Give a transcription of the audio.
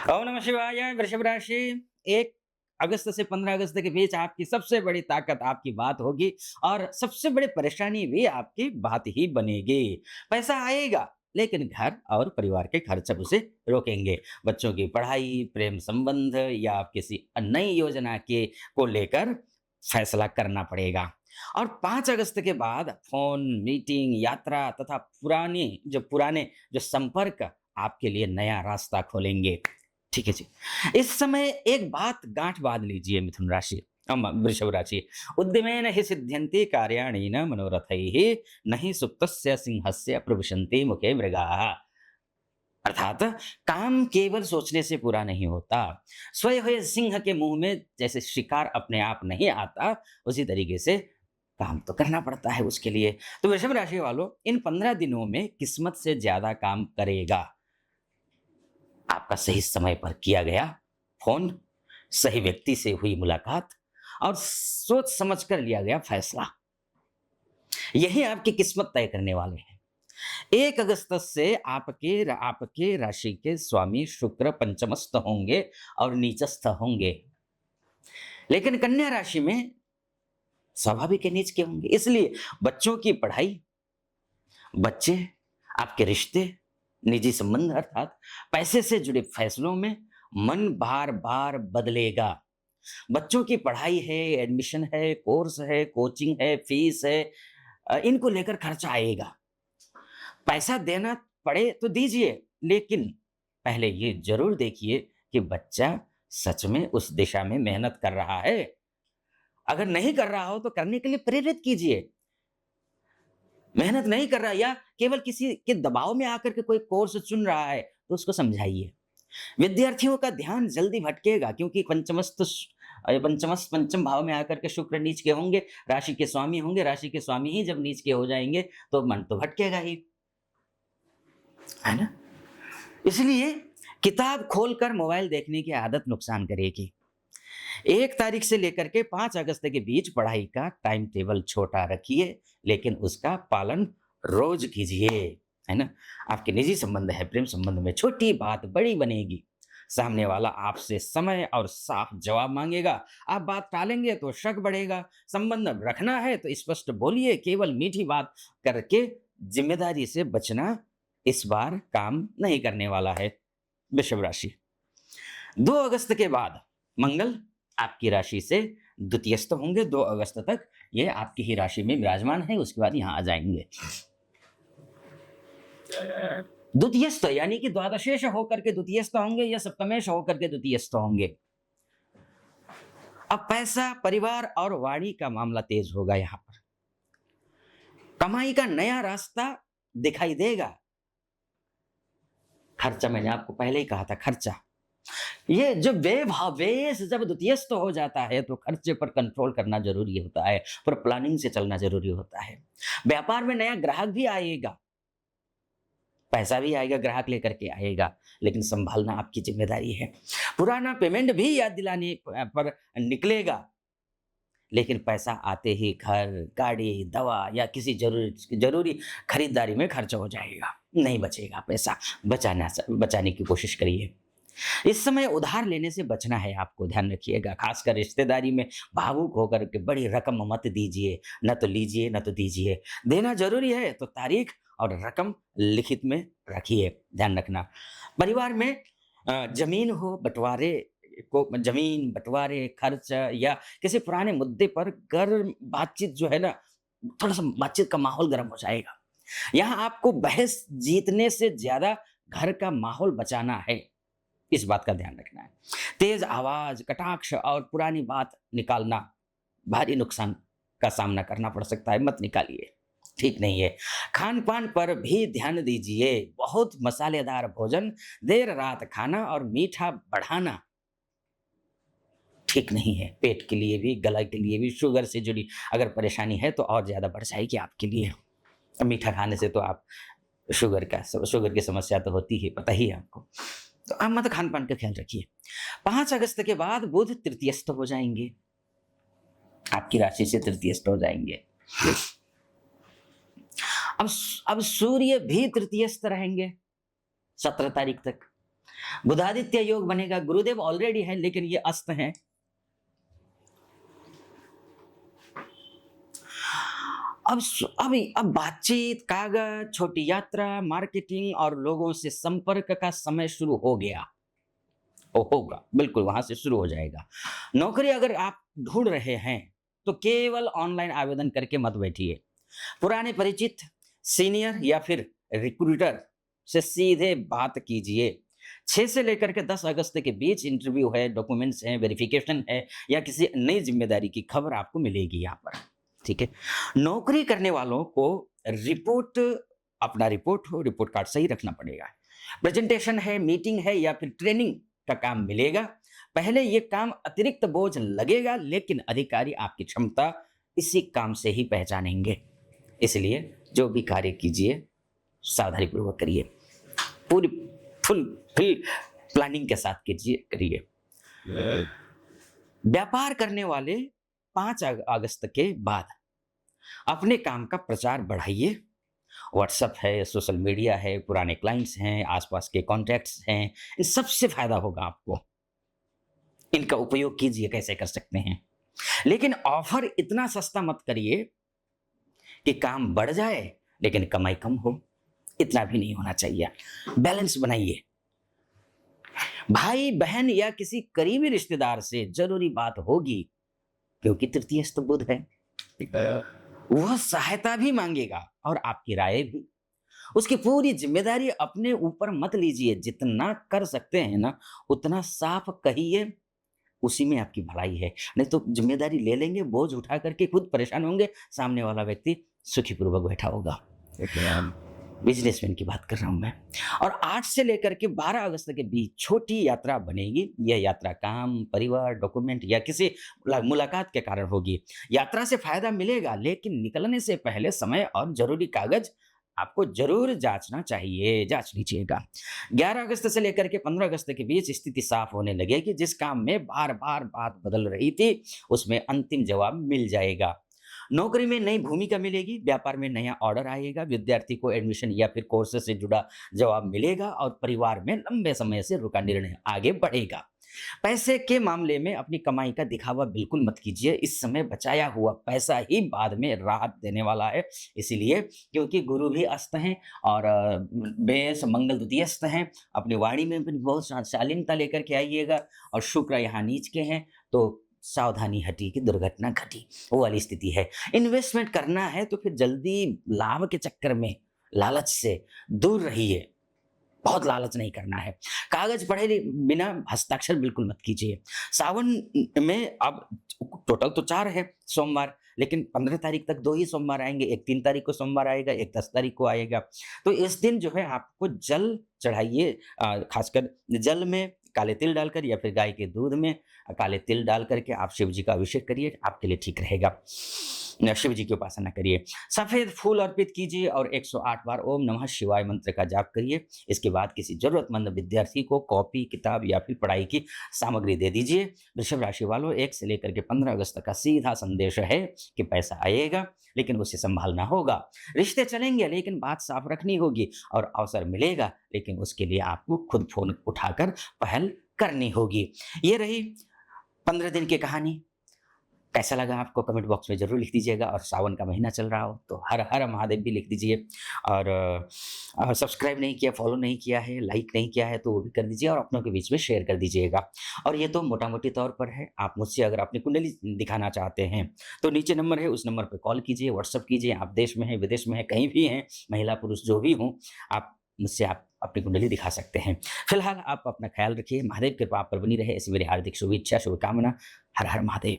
ओम नमः शिवाय। वृषभ राशि 1 अगस्त से 15 अगस्त के बीच आपकी सबसे बड़ी ताकत आपकी बात होगी और सबसे बड़ी परेशानी भी आपकी बात ही बनेगी। पैसा आएगा लेकिन घर और परिवार के खर्च अब उसे रोकेंगे। बच्चों की पढ़ाई, प्रेम संबंध या आप किसी नई योजना के को लेकर फैसला करना पड़ेगा। और 5 अगस्त के बाद फ़ोन, मीटिंग, यात्रा तथा पुराने जो संपर्क आपके लिए नया रास्ता खोलेंगे। ठीक है जी। इस समय एक बात गाँठ बाँध लीजिए मिथुन राशि वृषभ राशि। उद्यमेन हि सिद्ध्यन्ति कार्याणि न मनोरथैः न हि सुप्तस्य सिंहस्य प्रविशन्ति मुखे मृगाः। अर्थात काम केवल सोचने से पूरा नहीं होता। सोए हुए सिंह के मुँह में जैसे शिकार अपने आप नहीं आता, उसी तरीके से काम तो करना पड़ता है उसके लिए। तो वृषभ राशि वालों, इन 15 दिनों में किस्मत से ज़्यादा काम करेगा। आपका सही समय पर किया गया फ़ोन, सही व्यक्ति से हुई मुलाकात और सोच समझ कर लिया गया फैसला, यही आपकी किस्मत तय करने वाले हैं। 1 अगस्त से आपके राशि के स्वामी शुक्र पंचमस्थ होंगे और नीचस्थ होंगे। लेकिन कन्या राशि में स्वाभाविक है नीच के होंगे। इसलिए बच्चों की पढ़ाई, बच्चे, आपके रिश्ते, निजी संबंध अर्थात पैसे से जुड़े फैसलों में मन बार-बार बदलेगा। बच्चों की पढ़ाई है, एडमिशन है, कोर्स है, कोचिंग है, फीस है, इनको लेकर खर्चा आएगा। पैसा देना पड़े तो दीजिए, लेकिन पहले ये ज़रूर देखिए कि बच्चा सच में उस दिशा में मेहनत कर रहा है। अगर नहीं कर रहा हो तो करने के लिए प्रेरित कीजिए। मेहनत नहीं कर रहा या केवल किसी के दबाव में आकर के कोई कोर्स चुन रहा है, तो उसको समझाइए। विद्यार्थियों का ध्यान जल्दी भटकेगा क्योंकि पंचम भाव में आकर के शुक्र नीच के होंगे, राशि के स्वामी होंगे। राशि के स्वामी ही जब नीच के हो जाएँगे, तो मन तो भटकेगा ही, है ना? इसलिए किताब खोलकर मोबाइल देखने की आदत नुकसान करेगी। 1 तारीख से लेकर के 5 अगस्त के बीच पढ़ाई का टाइम टेबल छोटा रखिए, लेकिन उसका पालन रोज़ कीजिए, है ना? आपके निजी संबंध है, प्रेम संबंध में छोटी बात बड़ी बनेगी। सामने वाला आपसे समय और साफ जवाब माँगेगा, आप बात टालेंगे तो शक बढ़ेगा। संबंध रखना है तो स्पष्ट बोलिए, केवल मीठी बात करके ज़िम्मेदारी से बचना इस बार काम नहीं करने वाला है। वृषभ राशि 2 अगस्त के बाद मंगल आपकी राशि से द्वितीयस्थ होंगे। 2 अगस्त तक ये आपकी ही राशि में विराजमान है, उसके बाद यहाँ आ जाएँगे। द्वितीयस्थ यानी कि द्वादशेष होकर के द्वितीयस्थ होंगे या सप्तमेश होकर के द्वितीयस्थ होंगे। अब पैसा, परिवार और वाणी का मामला तेज होगा यहाँ पर। कमाई का नया रास्ता दिखाई देगा। खर्चा मैंने आपको पहले ही कहा था, खर्चा। ये जो व्यय जब द्वितीयस्थ हो जाता है तो खर्चे पर कंट्रोल करना ज़रूरी होता है, पर प्लानिंग से चलना ज़रूरी होता है। व्यापार में नया ग्राहक भी आएगा, पैसा भी आएगा, ग्राहक लेकर के आएगा, लेकिन सँभालना आपकी ज़िम्मेदारी है। पुराना पेमेंट भी याद दिलाने पर निकलेगा, लेकिन पैसा आते ही घर, गाड़ी, दवा या किसी ज़रूरी खरीदारी में खर्च हो जाएगा, नहीं बचेगा पैसा। बचाने की कोशिश करिए। इस समय उधार लेने से बचना है आपको, ध्यान रखिएगा। खासकर रिश्तेदारी में भावुक होकर के बड़ी रकम मत दीजिए, न तो लीजिए न तो दीजिए। देना ज़रूरी है तो तारीख और रकम लिखित में रखिए, ध्यान रखना। परिवार में ज़मीन, बँटवारे, खर्च या किसी पुराने मुद्दे पर बातचीत जो है ना, थोड़ा-सा बातचीत का माहौल गर्म हो जाएगा। यहाँ आपको बहस जीतने से ज़्यादा घर का माहौल बचाना है। इस बात का ध्यान रखना है। तेज आवाज़, कटाक्ष और पुरानी बात निकालना भारी नुकसान का सामना करना पड़ सकता है, मत निकालिए, ठीक नहीं है। खान-पान पर भी ध्यान दीजिए। बहुत मसालेदार भोजन, देर रात खाना और मीठा बढ़ाना ठीक नहीं है। पेट के लिए भी, गला के लिए भी, शुगर से जुड़ी अगर परेशानी है तो और ज़्यादा बढ़ जाएगी आपके लिए। मीठा खाने से तो आप शुगर की समस्या तो होती ही, पता ही है आपको। तो आप मतलब खान-पान का ख्याल रखिए। 5 अगस्त के बाद बुध तृतीयस्थ हो जाएँगे। आपकी राशि से तृतीयस्थ हो जाएँगे। अब सूर्य भी तृतीयस्थ रहेंगे 17 तारीख तक। बुधादित्य योग बनेगा, गुरुदेव ऑलरेडी है लेकिन ये अस्त हैं। अब बातचीत, कागज, छोटी यात्रा, मार्केटिंग और लोगों से संपर्क का समय शुरू हो गया। होगा, बिल्कुल वहाँ से शुरू हो जाएगा। नौकरी अगर आप ढूँढ रहे हैं, तो केवल ऑनलाइन आवेदन करके मत बैठिए। पुराने परिचित, सीनियर या फिर रिक्रूटर से सीधे बात कीजिए। 6 से लेकर के 10 अगस्त के बीच इंटरव्यू है, डॉक्यूमेंट्स हैं, वेरिफिकेशन है या किसी नई ज़िम्मेदारी की खबर आपको मिलेगी यहाँ पर, ठीक है? नौकरी करने वालों को रिपोर्ट अपना रिपोर्ट हो, रिपोर्ट कार्ड सही रखना पड़ेगा। प्रेज़ेंटेशन है, मीटिंग है या फिर ट्रेनिंग का काम मिलेगा। पहले ये काम अतिरिक्त बोझ लगेगा, लेकिन अधिकारी आपकी क्षमता इसी काम से ही पहचानेंगे। इसलिए जो भी कार्य कीजिए, सावधानीपूर्वक करिए। पूरी फुल फुल प्लानिंग के साथ करिए। व्यापार करने वाले 5 अगस्त के बाद अपने काम का प्रचार बढ़ाइए। व्हाट्सएप है, सोशल मीडिया है, पुराने क्लाइंट्स हैं, आसपास के कॉन्टैक्ट्स हैं, इन सबसे फ़ायदा होगा आपको। इनका उपयोग कीजिए, कैसे कर सकते हैं। लेकिन ऑफ़र इतना सस्ता मत करिए कि काम बढ़ जाए, लेकिन कमाई कम हो। इतना भी नहीं होना चाहिए। बैलेंस बनाइए। भाई-बहन या किसी करीबी रिश्तेदार से ज़रूरी बात होगी, क्योंकि तृतीय स्तंभ बुध है। वह सहायता भी माँगेगा और आपकी राय भी। उसकी पूरी ज़िम्मेदारी अपने ऊपर मत लीजिए। जितना कर सकते हैं ना, उतना साफ कहिए, उसी में आपकी भलाई है। नहीं तो ज़िम्मेदारी ले लेंगे, बोझ उठा करके खुद परेशान होंगे, सामने वाला व्यक्ति सुखीपूर्वक बैठा होगा। बिज़नेसमैन की बात कर रहा हूँ मैं। और 8 से लेकर के 12 अगस्त के बीच छोटी यात्रा बनेगी। यह यात्रा काम, परिवार, डॉक्यूमेंट या किसी मुलाकात के कारण होगी। यात्रा से फ़ायदा मिलेगा, लेकिन निकलने से पहले समय और ज़रूरी कागज़ आपको ज़रूर जाँचना चाहिए, जाँच लीजिएगा। 11 अगस्त से लेकर के 15 अगस्त के बीच स्थिति साफ़ होने लगेगी। जिस काम में बार-बार बात बदल रही थी, उसमें अंतिम जवाब मिल जाएगा। नौकरी में नई भूमिका मिलेगी, व्यापार में नया ऑर्डर आएगा, विद्यार्थी को एडमिशन या फिर कोर्स से जुड़ा जवाब मिलेगा और परिवार में लंबे समय से रुका निर्णय आगे बढ़ेगा। पैसे के मामले में अपनी कमाई का दिखावा बिल्कुल मत कीजिए। इस समय बचाया हुआ पैसा ही बाद में राहत देने वाला है। इसीलिए क्योंकि गुरु भी अस्त हैं और बेस मंगल द्वितीयस्थ हैं। अपनी वाणी में भी बहुत शालीनता लेकर के आइएगा और शुक्र यहाँ नीच के हैं, तो सावधानी हटी कि दुर्घटना घटी, वो वाली स्थिति है। इन्वेस्टमेंट करना है तो फिर जल्दी लाभ के चक्कर में, लालच से दूर रहिए। बहुत लालच नहीं करना है। कागज़ पढ़े बिना हस्ताक्षर बिल्कुल मत कीजिए। सावन में अब टोटल तो 4 है सोमवार, लेकिन 15 तारीख तक 2 ही सोमवार आएँगे। एक 3 तारीख को सोमवार आएगा, एक 10 तारीख को आएगा। तो इस दिन जो है आपको जल चढ़ाइए, ख़ासकर जल में काले तिल डालकर या फिर गाय के दूध में काले तिल डाल करके आप शिव जी का अभिषेक करिए, आपके लिए ठीक रहेगा। शिव जी की उपासना करिए। सफ़ेद फूल अर्पित कीजिए और 108 बार ओम नमः शिवाय मंत्र का जाप करिए। इसके बाद किसी ज़रूरतमंद विद्यार्थी को कॉपी, किताब या फिर पढ़ाई की सामग्री दे दीजिए। वृषभ राशि वालों, 1 से लेकर के 15 अगस्त का सीधा संदेश है कि पैसा आएगा, लेकिन उसे सँभालना होगा। रिश्ते चलेंगे, लेकिन बात साफ रखनी होगी और अवसर मिलेगा, लेकिन उसके लिए आपको खुद फ़ोन उठाकर पहल करनी होगी। ये रही 15 दिन की कहानी। कैसा लगा आपको कमेंट बॉक्स में ज़रूर लिख दीजिएगा और सावन का महीना चल रहा हो तो हर हर महादेव भी लिख दीजिए। और सब्सक्राइब नहीं किया, फॉलो नहीं किया है, लाइक नहीं किया है तो वो भी कर दीजिए और अपनों के बीच में शेयर कर दीजिएगा। और ये तो मोटा-मोटी तौर पर है। आप मुझसे अगर अपनी कुंडली दिखाना चाहते हैं तो नीचे नंबर है, उस नंबर पे कॉल कीजिए, व्हाट्सएप कीजिए। आप देश में हैं, विदेश में हैं, कहीं भी हैं, महिला पुरुष जो भी हों, आप मुझसे आप अपनी कुंडली दिखा सकते हैं। फिलहाल आप अपना ख़्याल रखिए। महादेव कृपा आप पर बनी रहे, ऐसी मेरी हार्दिक शुभेच्छा, शुभकामना। हर हर महादेव।